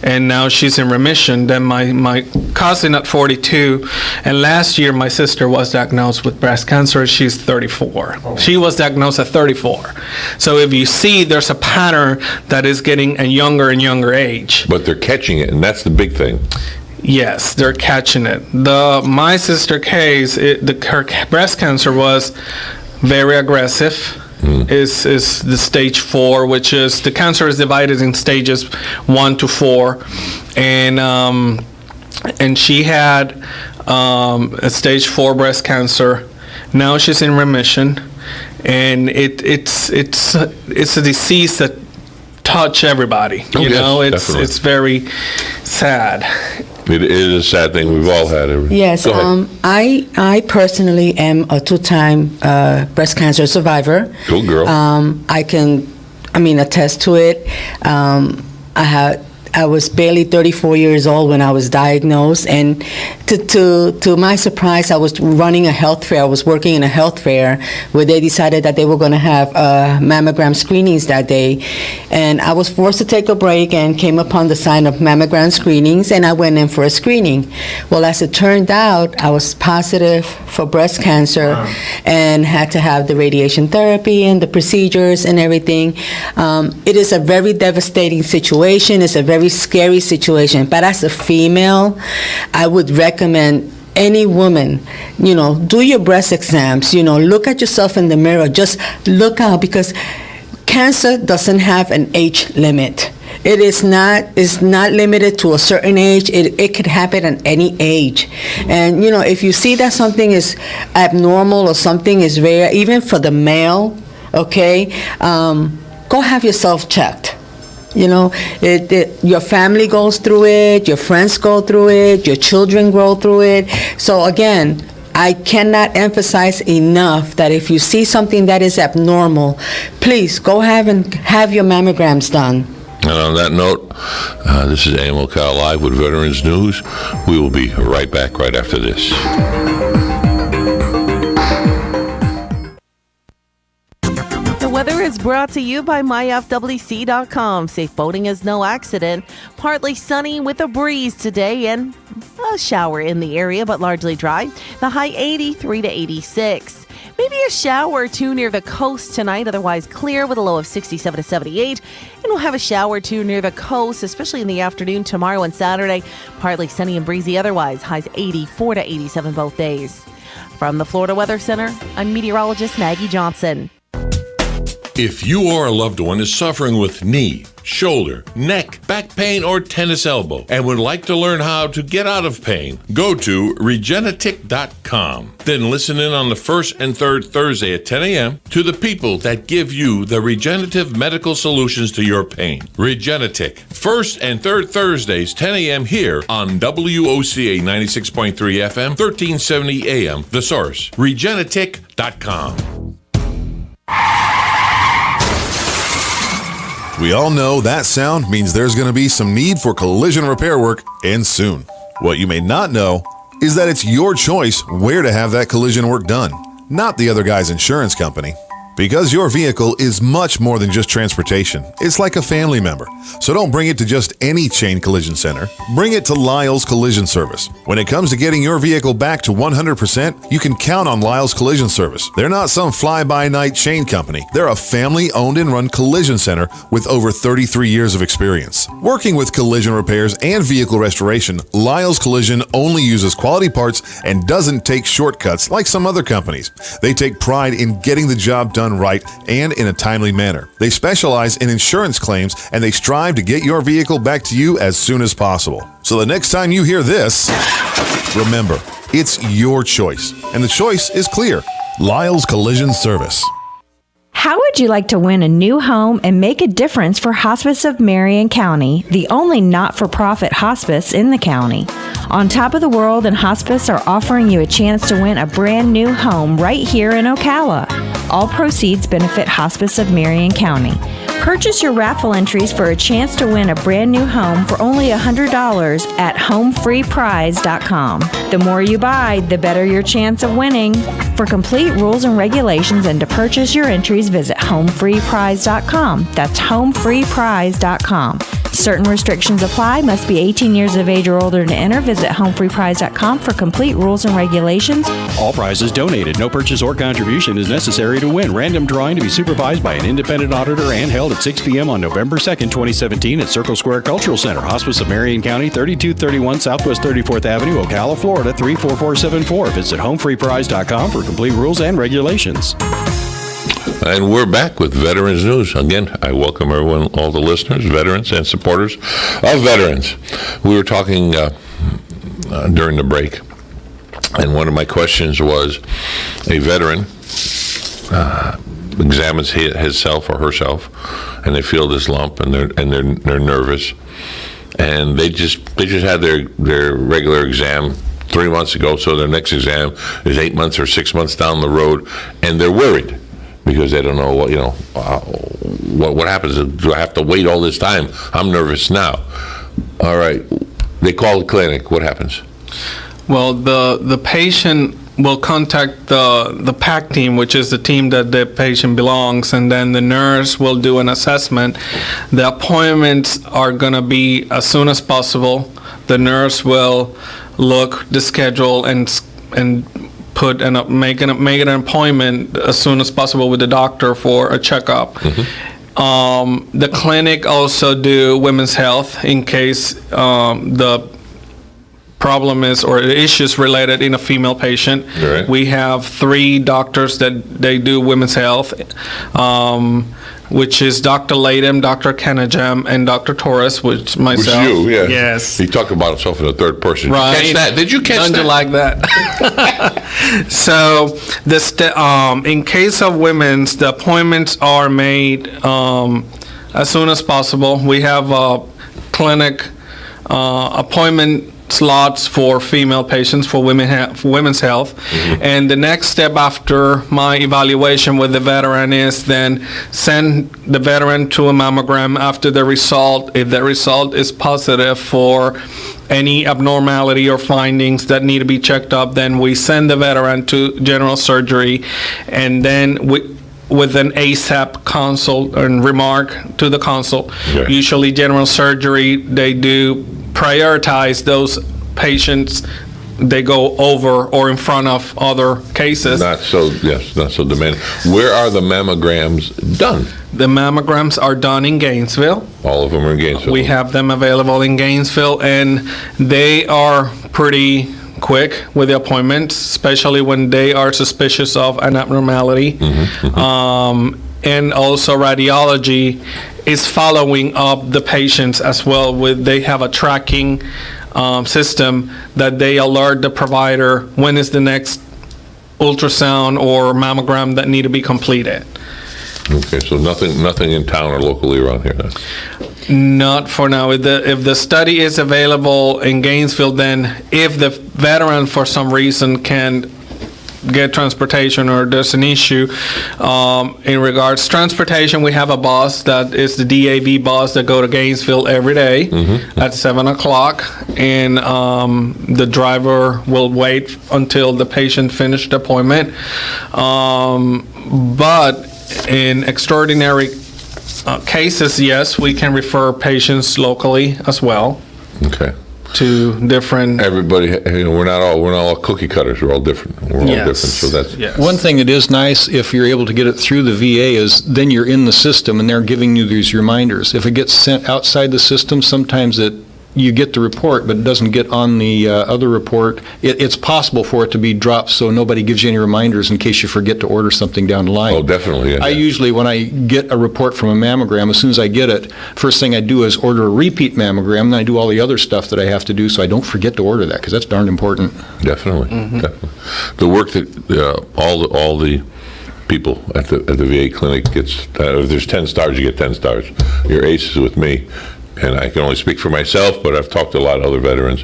and now she's in remission. Then my cousin at 42, and last year my sister was diagnosed with breast cancer. She's 34. She was diagnosed at 34. So if you see, there's a pattern that is getting a younger and younger age. But they're catching it, and that's the big thing. Yes, they're catching it. My sister case, her breast cancer was very aggressive. Is the stage 4, which is the cancer is divided in stages 1 to 4, and she had a stage 4 breast cancer. Now she's in remission, and it's a disease that touch everybody. Oh, you know, definitely. it's very sad. It is a sad thing. We've all had it. Yes, I personally am a 2-time breast cancer survivor. Cool girl. I can attest to it. I was barely 34 years old when I was diagnosed, and to my surprise, I was running a health fair. I was working in a health fair where they decided that they were going to have mammogram screenings that day, and I was forced to take a break and came upon the sign of mammogram screenings, and I went in for a screening. Well, as it turned out, I was positive for breast cancer and had to have the radiation therapy and the procedures and everything. It is a very devastating situation. It's a very scary situation, but as a female, I would recommend any woman, do your breast exams, look at yourself in the mirror, just look out, because cancer doesn't have an age limit. It's not limited to a certain age. It could happen at any age. And, if you see that something is abnormal or something is rare, even for the male, okay, go have yourself checked. Your family goes through it, your friends go through it, your children go through it. So again, I cannot emphasize enough that if you see something that is abnormal, please go have your mammograms done. And on that note, this is AM Ocala Live with Veterans News. We will be right back right after this. The weather is brought to you by myfwc.com. Safe boating is no accident. Partly sunny with a breeze today and a shower in the area, but largely dry. The high 83 to 86. Maybe a shower or two near the coast tonight, otherwise clear with a low of 67 to 78. And we'll have a shower or two near the coast, especially in the afternoon tomorrow and Saturday. Partly sunny and breezy otherwise, highs 84 to 87 both days. From the Florida Weather Center, I'm meteorologist Maggie Johnson. If you or a loved one is suffering with knee, shoulder, neck, back pain, or tennis elbow and would like to learn how to get out of pain, go to Regenetic.com. Then listen in on the first and third Thursday at 10 a.m. to the people that give you the regenerative medical solutions to your pain. Regenetic. First and third Thursdays, 10 a.m. here on WOCA 96.3 FM, 1370 AM. The Source. Regenetic.com. We all know that sound means there's going to be some need for collision repair work, and soon. What you may not know is that it's your choice where to have that collision work done, not the other guy's insurance company. Because your vehicle is much more than just transportation. It's like a family member. So don't bring it to just any chain collision center. Bring it to Lyle's Collision Service. When it comes to getting your vehicle back to 100%, you can count on Lyle's Collision Service. They're not some fly-by-night chain company. They're a family-owned and run collision center with over 33 years of experience. Working with collision repairs and vehicle restoration, Lyle's Collision only uses quality parts and doesn't take shortcuts like some other companies. They take pride in getting the job done right and in a timely manner. They specialize in insurance claims and they strive to get your vehicle back to you as soon as possible. So the next time you hear this, remember, it's your choice. And the choice is clear. Lyle's Collision Service. How would you like to win a new home and make a difference for Hospice of Marion County, the only not-for-profit hospice in the county? On Top of the World and Hospice are offering you a chance to win a brand new home right here in Ocala. All proceeds benefit Hospice of Marion County. Purchase your raffle entries for a chance to win a brand new home for only $100 at homefreeprize.com. The more you buy, the better your chance of winning. For complete rules and regulations and to purchase your entries, visit homefreeprize.com. That's homefreeprize.com. Certain restrictions apply. Must be 18 years of age or older to enter. Visit homefreeprize.com for complete rules and regulations. All prizes donated. No purchase or contribution is necessary to win. Random drawing to be supervised by an independent auditor and held at 6 p.m. on November 2nd, 2017 at Circle Square Cultural Center, Hospice of Marion County, 3231 Southwest 34th Avenue, Ocala, Florida, 34474. Visit homefreeprize.com for complete rules and regulations. And we're back with Veterans News. Again, I welcome everyone, all the listeners, veterans, and supporters of veterans. We were talking during the break, and one of my questions was, a veteran examines himself or herself, and they feel this lump, and they're nervous, and they just had their regular exam 3 months ago, so their next exam is 8 months or 6 months down the road, and they're worried because they don't know what happens. Do I have to wait all this time? I'm nervous now. All right, they call the clinic. What happens? Well, the patient will contact the PAC team, which is the team that the patient belongs, and then the nurse will do an assessment. The appointments are going to be as soon as possible. The nurse will look the schedule and make an appointment as soon as possible with the doctor for a checkup. Mm-hmm. The clinic also do women's health in case the problem is or the issues related in a female patient. Right. We have 3 doctors that they do women's health, which is Dr. Latham, Dr. Kenajam, and Dr. Torres, which myself. Which you, yeah. Yes. He talked about himself in the third person. Right. Did you catch that? Did you catch that? Like that. So, in case of women's, the appointments are made as soon as possible. We have a clinic appointment slots for female patients for women's health. And the next step after my evaluation with the veteran is then send the veteran to a mammogram after the result. If the result is positive for any abnormality or findings that need to be checked up, then we send the veteran to general surgery, and then with an ASAP consult and remark to the consult. Yeah. Usually general surgery, they do prioritize those patients. They go over or in front of other cases. Not so demanding. Where are the mammograms done? The mammograms are done in Gainesville. All of them are in Gainesville. We have them available in Gainesville, and they are pretty quick with the appointments, especially when they are suspicious of an abnormality. And also radiology is following up the patients as well. They have a tracking system that they alert the provider when is the next ultrasound or mammogram that need to be completed. Okay, so nothing in town or locally around here then? Not for now. If the study is available in Gainesville, then if the veteran for some reason can get transportation or there's an issue in regards transportation, we have a bus that is the DAV bus that go to Gainesville every day at 7 o'clock, and the driver will wait until the patient finished the appointment. But in extraordinary cases, yes, we can refer patients locally as well. Okay. To different. Everybody, we're not all cookie cutters. We're all different. We're all different. So that's One thing that is nice, if you're able to get it through the VA, is then you're in the system and they're giving you these reminders. If it gets sent outside the system, sometimes you get the report, but it doesn't get on the other report. It's possible for it to be dropped, so nobody gives you any reminders in case you forget to order something down the line. Oh, definitely. Yeah. I usually, when I get a report from a mammogram, as soon as I get it, first thing I do is order a repeat mammogram, and I do all the other stuff that I have to do, so I don't forget to order that, because that's darn important. Definitely. Definitely. The work that all the people at the VA clinic gets, if there's 10 stars, you get 10 stars. Your ace is with me. And I can only speak for myself, but I've talked to a lot of other veterans,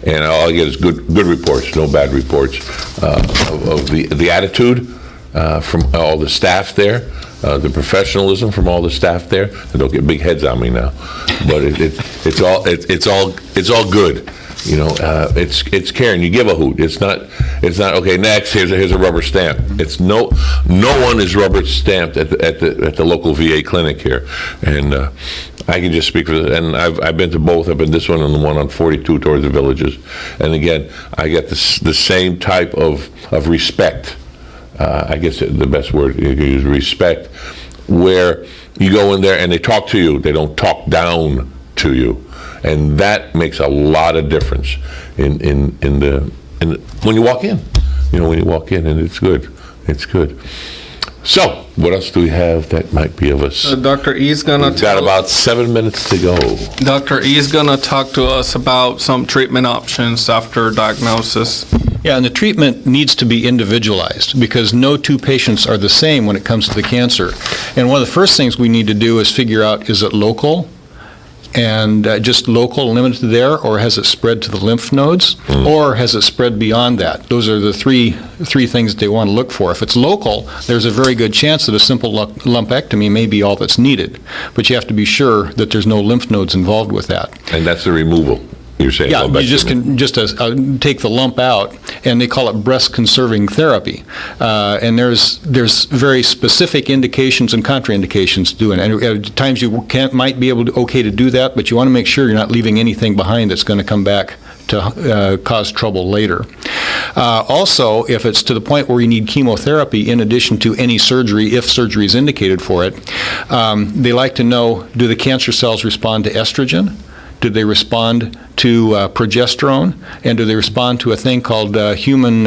and all I get is good reports, no bad reports of the attitude from all the staff there, the professionalism from all the staff there. And don't get big heads on me now, but it's all good. You know, it's caring. You give a hoot. It's not okay. Next, here's a rubber stamp. It's no one is rubber stamped at the local VA clinic here, and I can just speak for this. And I've been to both. I've been this one and the one on 42 towards the villages, and again, I get the same type of respect. I guess the best word you can use, respect, where you go in there and they talk to you. They don't talk down to you. And that makes a lot of difference in when you walk in. You know, when you walk in, and it's good. It's good. So, what else do we have that might be of us? Dr. E's gonna. We've got about 7 minutes to go. Dr. E's gonna talk to us about some treatment options after diagnosis. Yeah, and the treatment needs to be individualized because no two patients are the same when it comes to the cancer. And one of the first things we need to do is figure out, is it local? And just local, limited there, or has it spread to the lymph nodes, or has it spread beyond that? Those are the three things that they want to look for. If it's local, there's a very good chance that a simple lumpectomy may be all that's needed, but you have to be sure that there's no lymph nodes involved with that. And that's the removal. You're saying, yeah, you just can take the lump out, and they call it breast conserving therapy. And there's very specific indications and contraindications to doing it. And at times you might be okay to do that, but you want to make sure you're not leaving anything behind that's going to come back to cause trouble later. Also, if it's to the point where you need chemotherapy in addition to any surgery, if surgery is indicated for it, they like to know, do the cancer cells respond to estrogen? Do they respond to progesterone? And do they respond to a thing called human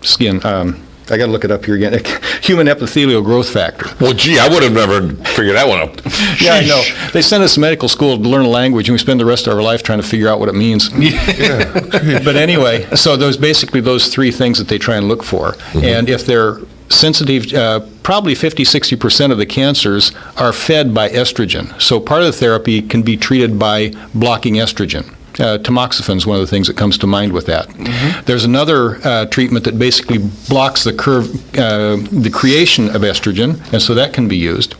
skin? I got to look it up here again. Human epithelial growth factor. Well, gee, I would have never figured that one out. Yeah, I know. They send us to medical school to learn a language, and we spend the rest of our life trying to figure out what it means. Yeah. But anyway, so those three things that they try and look for. And if they're sensitive, probably 50-60% of the cancers are fed by estrogen. So part of the therapy can be treated by blocking estrogen. Tamoxifen is one of the things that comes to mind with that. There's another treatment that basically blocks the creation of estrogen, and so that can be used.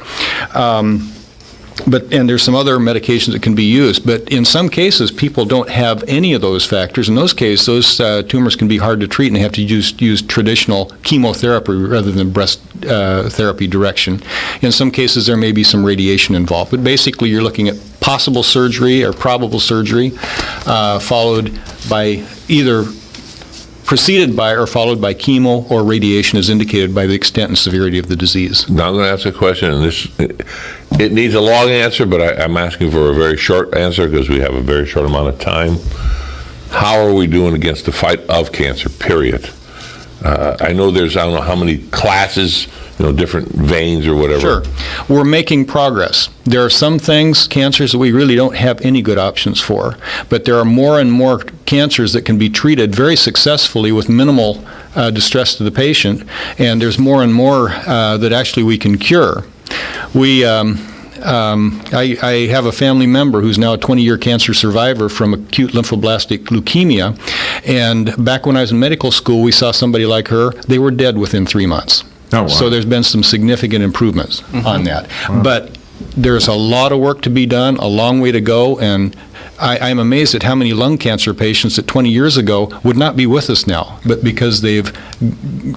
And there's some other medications that can be used, but in some cases, people don't have any of those factors. In those cases, those tumors can be hard to treat, and they have to use traditional chemotherapy rather than breast therapy direction. In some cases, there may be some radiation involved, but basically, you're looking at possible surgery or probable surgery, followed by either preceded by or followed by chemo or radiation as indicated by the extent and severity of the disease. Now I'm going to ask a question, and it needs a long answer, but I'm asking for a very short answer because we have a very short amount of time. How are we doing against the fight of cancer, period? I know there's, I don't know how many classes, different veins or whatever. Sure. We're making progress. There are some things, cancers, that we really don't have any good options for, but there are more and more cancers that can be treated very successfully with minimal distress to the patient, and there's more and more that actually we can cure. I have a family member who's now a 20-year cancer survivor from acute lymphoblastic leukemia, and back when I was in medical school, we saw somebody like her. They were dead within 3 months. Oh, wow. So there's been some significant improvements on that. Wow. But there's a lot of work to be done, a long way to go, and I'm amazed at how many lung cancer patients that 20 years ago would not be with us now, but because they've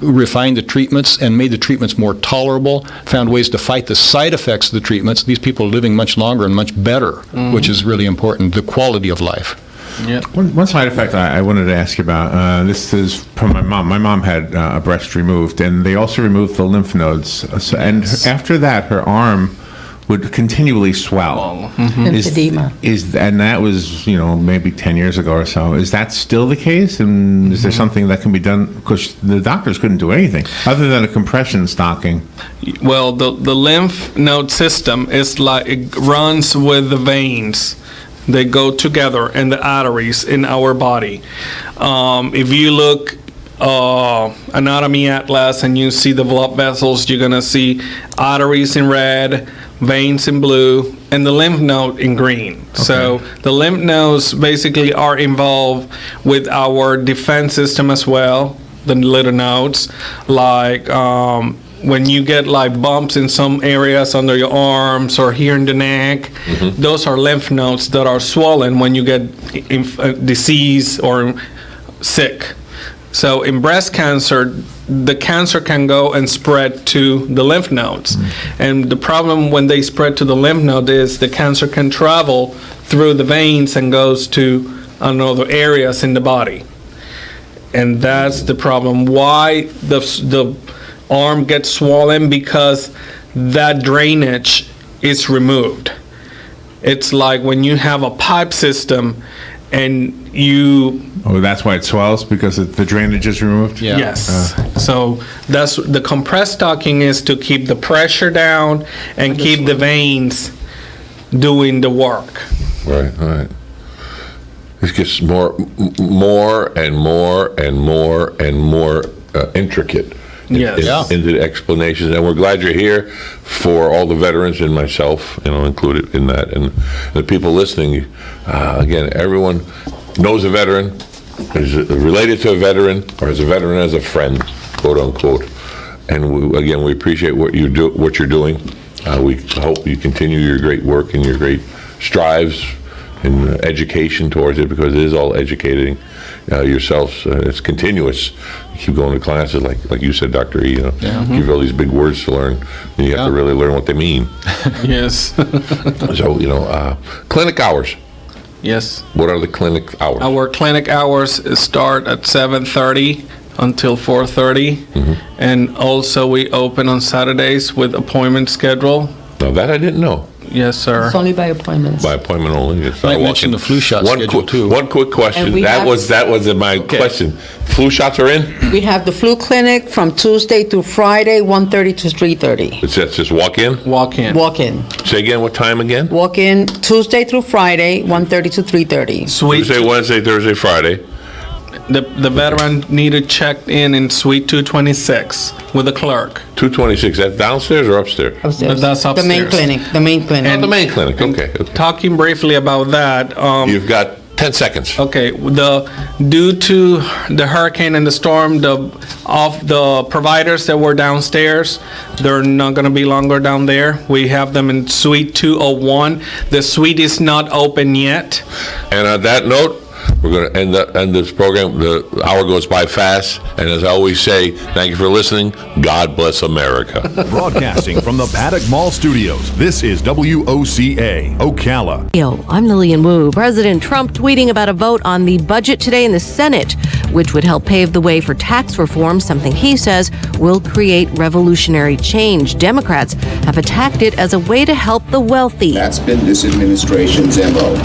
refined the treatments and made the treatments more tolerable, found ways to fight the side effects of the treatments, these people are living much longer and much better, which is really important, the quality of life. Yeah. One side effect I wanted to ask you about, this is from my mom. My mom had a breast removed, and they also removed the lymph nodes. And after that, her arm would continually swell. Lymphedema. And that was, maybe 10 years ago or so. Is that still the case? And is there something that can be done? Because the doctors couldn't do anything other than a compression stocking. Well, the lymph node system is like, it runs with the veins. They go together and the arteries in our body. If you look anatomy atlas and you see the blood vessels, you're going to see arteries in red, veins in blue, and the lymph node in green. Okay. So the lymph nodes basically are involved with our defense system as well, the little nodes, like when you get like bumps in some areas under your arms or here in the neck, those are lymph nodes that are swollen when you get disease or sick. So in breast cancer, the cancer can go and spread to the lymph nodes. And the problem when they spread to the lymph node is the cancer can travel through the veins and goes to other areas in the body. And that's the problem. Why the arm gets swollen? Because that drainage is removed. It's like when you have a pipe system and you... Oh, that's why it swells, because the drainage is removed? Yeah. Yes. So that's the compressed stocking is to keep the pressure down and keep the veins doing the work. Right. It gets more and more intricate. Yes. Into the explanations, and we're glad you're here for all the veterans and myself, included in that, and the people listening. Again, everyone knows a veteran, is related to a veteran, or is a veteran as a friend, quote unquote. And we appreciate what you're doing. We hope you continue your great work and your great strives in education towards it, because it is all educating yourselves. It's continuous. You keep going to classes, like you said, Dr. E. Give you all these big words to learn, and you have to really learn what they mean. Yes. So, clinic hours. Yes. What are the clinic hours? Our clinic hours start at 7:30 until 4:30, and also we open on Saturdays with appointment schedule. Now that I didn't know. Yes, sir. It's only by appointments. By appointment only. It's Might mention the flu shot schedule too. One quick question. That was my question. Flu shots are in? We have the flu clinic from Tuesday through Friday, 1:30 to 3:30. It's just walk in? Walk in. Walk in. Say again, what time again? Walk in Tuesday through Friday, 1:30 to 3:30. Tuesday, Wednesday, Thursday, Friday. The veteran needed checked in Suite 226 with a clerk. 226, that downstairs or upstairs? Upstairs. That's upstairs. The main clinic. The main clinic, okay. Talking briefly about that. You've got 10 seconds. Okay, due to the hurricane and the storm, the providers that were downstairs, they're not going to be longer down there. We have them in Suite 201. The suite is not open yet. And on that note, we're going to end this program. The hour goes by fast. And as I always say, thank you for listening. God bless America. Broadcasting from the Paddock Mall Studios, this is WOCA, Ocala. I'm Lillian Wu. President Trump tweeting about a vote on the budget today in the Senate, which would help pave the way for tax reform, something he says will create revolutionary change. Democrats have attacked it as a way to help the wealthy. That's been this administration's MO.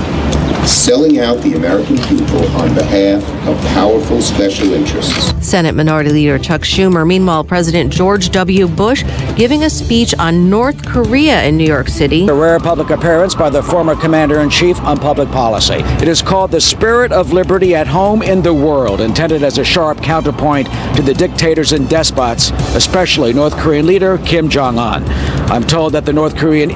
Selling out the American people on behalf of powerful special interests. Senate Minority Leader Chuck Schumer. Meanwhile, President George W. Bush giving a speech on North Korea in New York City. A rare public appearance by the former commander-in-chief on public policy. It is called The Spirit of Liberty at Home in the World, intended as a sharp counterpoint to the dictators and despots, especially North Korean leader Kim Jong-un. I'm told that the North Korean